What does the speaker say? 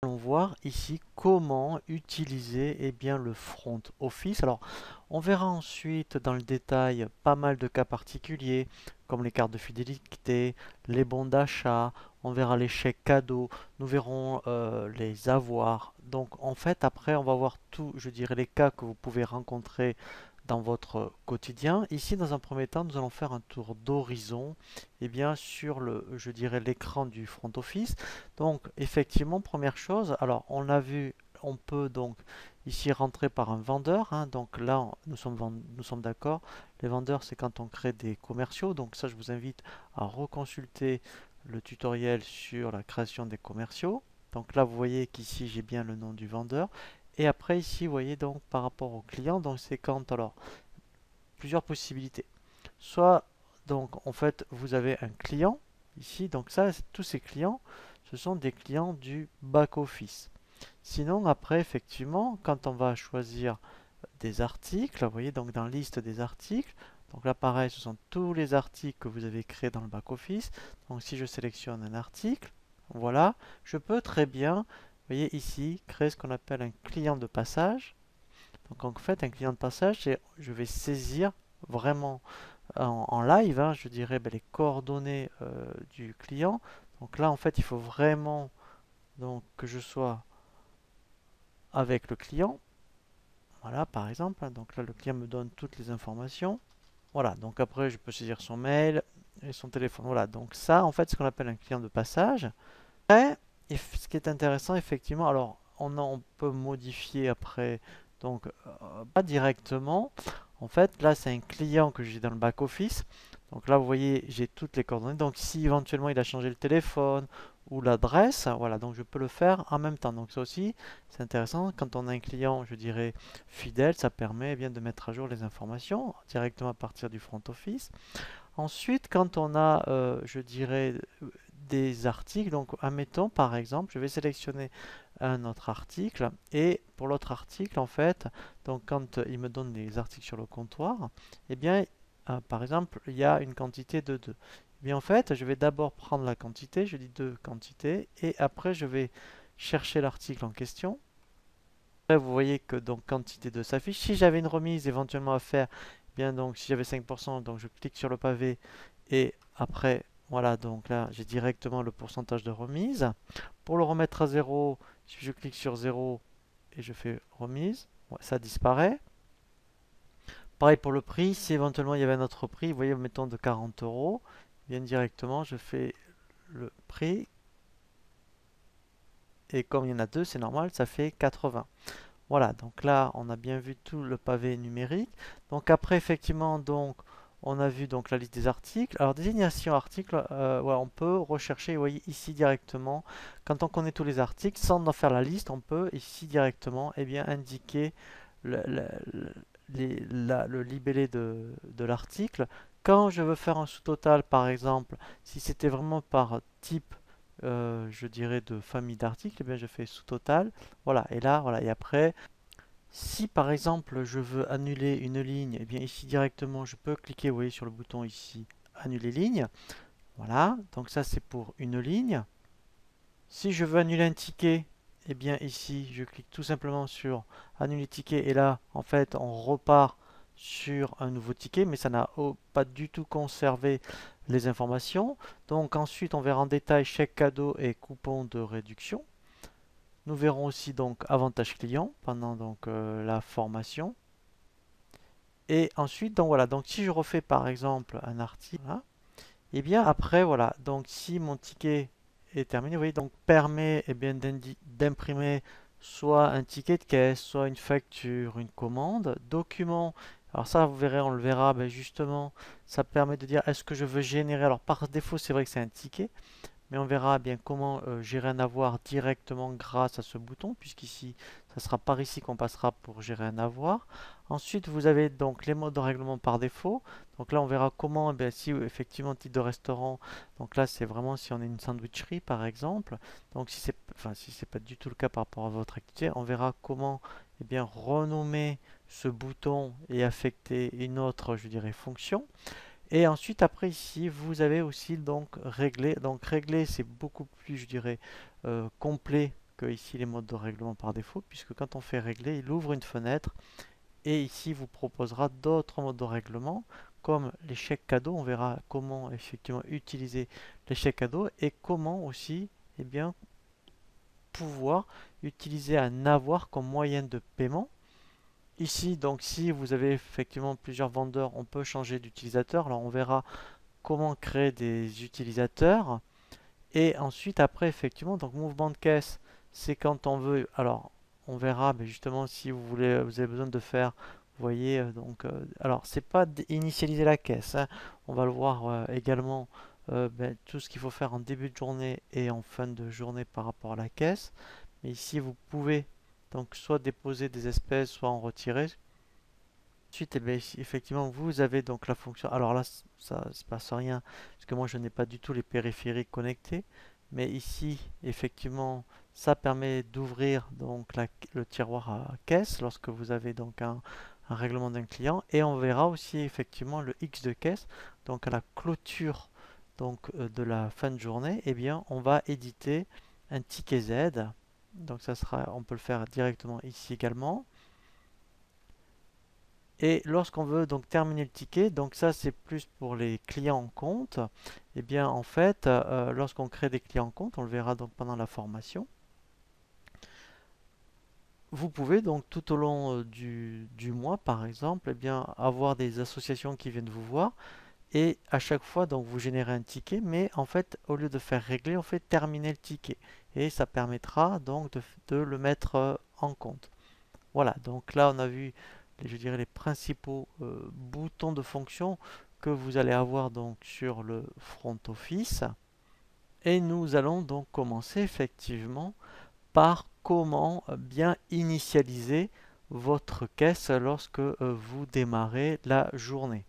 Allons voir ici comment utiliser bien, le front office. Alors, on verra ensuite dans le détail pas mal de cas particuliers, comme les cartes de fidélité, les bons d'achat, on verra les chèques cadeaux, nous verrons les avoirs. Donc, en fait, après, on va voir tout, je dirais, les cas que vous pouvez rencontrer dans votre quotidien. Ici, dans un premier temps, nous allons faire un tour d'horizon bien, sur je dirais, l'écran du front office. Donc, effectivement, première chose, alors on a vu, on peut donc ici rentrer par un vendeur, hein. Donc là, nous sommes d'accord. Les vendeurs, c'est quand on crée des commerciaux. Donc ça, je vous invite à reconsulter le tutoriel sur la création des commerciaux. Donc là, vous voyez qu'ici, j'ai bien le nom du vendeur. Et après, ici, vous voyez donc par rapport au client, donc c'est quand, alors, plusieurs possibilités. Soit, donc, en fait, vous avez un client ici. Donc ça, tous ces clients, ce sont des clients du back-office. Sinon, après, effectivement, quand on va choisir des articles, vous voyez, donc dans la liste des articles, donc là, pareil, ce sont tous les articles que vous avez créés dans le back-office. Donc si je sélectionne un article, voilà, je peux très bien, vous voyez ici, créer ce qu'on appelle un client de passage. Donc en fait, un client de passage, c'est je vais saisir vraiment en live, hein, je dirais les coordonnées du client. Donc là, en fait, il faut vraiment donc, que je sois avec le client. Voilà, par exemple, hein. Donc là, le client me donne toutes les informations. Voilà, donc après, je peux saisir son mail et son téléphone. Voilà, donc ça, en fait, c'est ce qu'on appelle un client de passage. Après, ce qui est intéressant, effectivement, alors, on peut modifier après, donc, pas directement. En fait, là, c'est un client que j'ai dans le back-office. Donc là, vous voyez, j'ai toutes les coordonnées. Donc, si éventuellement il a changé le téléphone ou l'adresse, voilà, donc je peux le faire en même temps. Donc ça aussi, c'est intéressant. Quand on a un client, je dirais, fidèle, ça permet bien de mettre à jour les informations directement à partir du front office. Ensuite, quand on a, je dirais, des articles, donc admettons par exemple, je vais sélectionner un autre article et pour l'autre article, en fait, donc quand il me donne les articles sur le comptoir, eh bien, par exemple, il y a une quantité de 2. Eh bien, en fait, je vais d'abord prendre la quantité, je dis 2 quantités, et après, je vais chercher l'article en question. Après, vous voyez que donc quantité de s'affiche. Si j'avais une remise éventuellement à faire, eh bien donc si j'avais 5%, donc je clique sur le pavé et après, voilà, donc là j'ai directement le pourcentage de remise. Pour le remettre à zéro, si je clique sur zéro et je fais remise, ouais, ça disparaît. Pareil pour le prix, si éventuellement il y avait un autre prix, vous voyez, mettons de 40 euros, bien directement je fais le prix et comme il y en a deux, c'est normal, ça fait 80. Voilà, donc là, on a bien vu tout le pavé numérique. Donc après, effectivement, donc, on a vu donc la liste des articles. Alors, désignation article, voilà, on peut rechercher, vous voyez, ici directement. Quand on connaît tous les articles, sans en faire la liste, on peut ici directement bien, indiquer le, le- le libellé de l'article. Quand je veux faire un sous-total, par exemple, si c'était vraiment par type, je dirais, de famille d'articles, eh bien, je fais sous-total. Voilà, et là, voilà, et après, si par exemple je veux annuler une ligne, et bien ici directement je peux cliquer, vous voyez sur le bouton ici, annuler ligne. Voilà, donc ça c'est pour une ligne. Si je veux annuler un ticket, et bien ici je clique tout simplement sur annuler ticket et là en fait on repart sur un nouveau ticket, mais ça n'a pas du tout conservé les informations. Donc ensuite on verra en détail chèque cadeau et coupon de réduction. Nous verrons aussi donc avantage client pendant donc la formation. Et ensuite, donc voilà, donc si je refais par exemple un article, voilà, et bien après, voilà, donc si mon ticket est terminé, vous voyez, donc permet bien d'imprimer soit un ticket de caisse, soit une facture, une commande, document. Alors ça, vous verrez, on le verra, ben justement, ça permet de dire est-ce que je veux générer. Alors par défaut, c'est vrai que c'est un ticket, mais on verra bien comment gérer un avoir directement grâce à ce bouton, puisqu'ici, ça sera par ici qu'on passera pour gérer un avoir. Ensuite, vous avez donc les modes de règlement par défaut. Donc là, on verra comment, si effectivement titre de restaurant, donc là, c'est vraiment si on est une sandwicherie par exemple. Donc si c'est, enfin, si c'est pas du tout le cas par rapport à votre activité, on verra comment, renommer ce bouton et affecter une autre, je dirais, fonction. Et ensuite, après ici, vous avez aussi donc régler. Donc régler, c'est beaucoup plus, je dirais, complet ici les modes de règlement par défaut, puisque quand on fait régler, il ouvre une fenêtre et ici vous proposera d'autres modes de règlement comme les chèques cadeaux. On verra comment effectivement utiliser les chèques cadeaux et comment aussi eh bien, pouvoir utiliser un avoir comme moyen de paiement. Ici, donc, si vous avez effectivement plusieurs vendeurs, on peut changer d'utilisateur. Alors, on verra comment créer des utilisateurs. Et ensuite, après, effectivement, donc mouvement de caisse, c'est quand on veut. Alors, on verra, mais justement, si vous voulez, vous avez besoin de faire, vous voyez, alors, c'est pas initialiser la caisse, hein. On va le voir également, tout ce qu'il faut faire en début de journée et en fin de journée par rapport à la caisse. Mais ici, vous pouvez donc soit déposer des espèces, soit en retirer. Ensuite, eh bien, ici, effectivement, vous avez donc la fonction. Alors là, ça ne se passe rien, parce que moi, je n'ai pas du tout les périphériques connectés. Mais ici, effectivement, ça permet d'ouvrir donc le tiroir à caisse lorsque vous avez donc un règlement d'un client. Et on verra aussi effectivement le X de caisse. Donc à la clôture donc, de la fin de journée, eh bien, on va éditer un ticket Z. Donc ça sera, on peut le faire directement ici également. Et lorsqu'on veut donc terminer le ticket, donc ça c'est plus pour les clients en compte, et bien en fait, lorsqu'on crée des clients en compte, on le verra donc pendant la formation, vous pouvez donc tout au long du mois par exemple, eh bien avoir des associations qui viennent vous voir et à chaque fois donc vous générez un ticket, mais en fait au lieu de faire régler, on fait terminer le ticket et ça permettra donc de le mettre en compte. Voilà, donc là on a vu, je dirais, les principaux boutons de fonction que vous allez avoir donc sur le front office. Et nous allons donc commencer effectivement par comment bien initialiser votre caisse lorsque vous démarrez la journée.